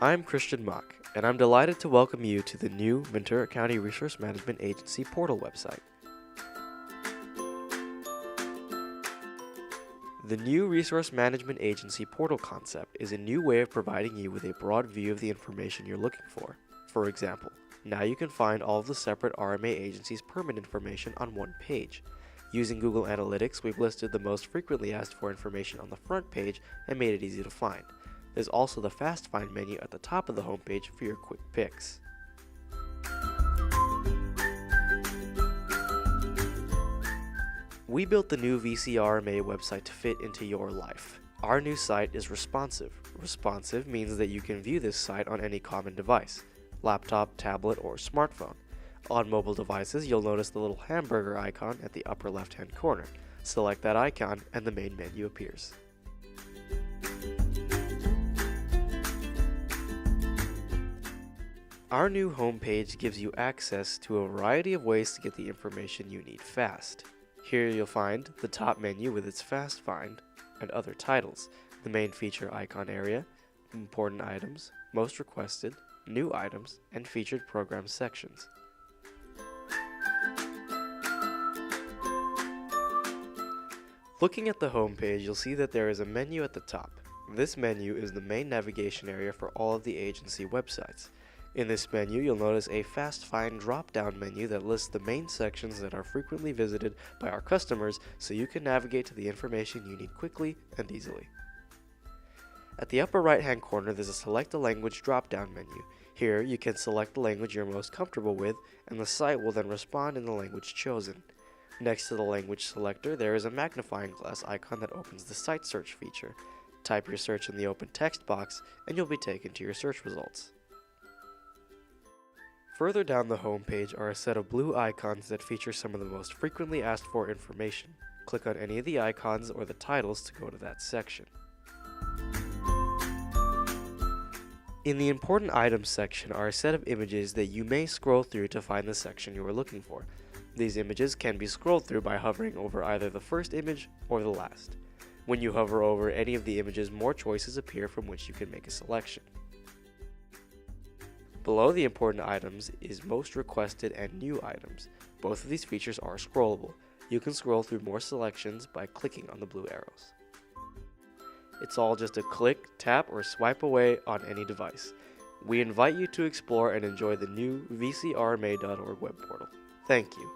I'm Christian Mock, and I'm delighted to welcome you to the new Ventura County Resource Management Agency portal website. The new Resource Management Agency portal concept is a new way of providing you with a broad view of the information you're looking for. For example, now you can find all of the separate RMA agencies' permit information on one page. Using Google Analytics, we've listed the most frequently asked for information on the front page and made it easy to find. There's also the Fast Find menu at the top of the homepage for your quick picks. We built the new VCRMA website to fit into your life. Our new site is responsive. Responsive means that you can view this site on any common device, laptop, tablet, or smartphone. On mobile devices, you'll notice the little hamburger icon at the upper left-hand corner. Select that icon and the main menu appears. Our new homepage gives you access to a variety of ways to get the information you need fast. Here you'll find the top menu with its Fast Find and other titles, the main feature icon area, important items, most requested, new items, and featured programs sections. Looking at the homepage, you'll see that there is a menu at the top. This menu is the main navigation area for all of the agency websites. In this menu, you'll notice a Fast Find drop-down menu that lists the main sections that are frequently visited by our customers so you can navigate to the information you need quickly and easily. At the upper right-hand corner, there's a Select a Language drop-down menu. Here, you can select the language you're most comfortable with, and the site will then respond in the language chosen. Next to the language selector, there is a magnifying glass icon that opens the site search feature. Type your search in the open text box, and you'll be taken to your search results. Further down the home page are a set of blue icons that feature some of the most frequently asked for information. Click on any of the icons or the titles to go to that section. In the Important Items section are a set of images that you may scroll through to find the section you are looking for. These images can be scrolled through by hovering over either the first image or the last. When you hover over any of the images, more choices appear from which you can make a selection. Below the important items is most requested and new items. Both of these features are scrollable. You can scroll through more selections by clicking on the blue arrows. It's all just a click, tap, or swipe away on any device. We invite you to explore and enjoy the new VCRMA.org web portal. Thank you.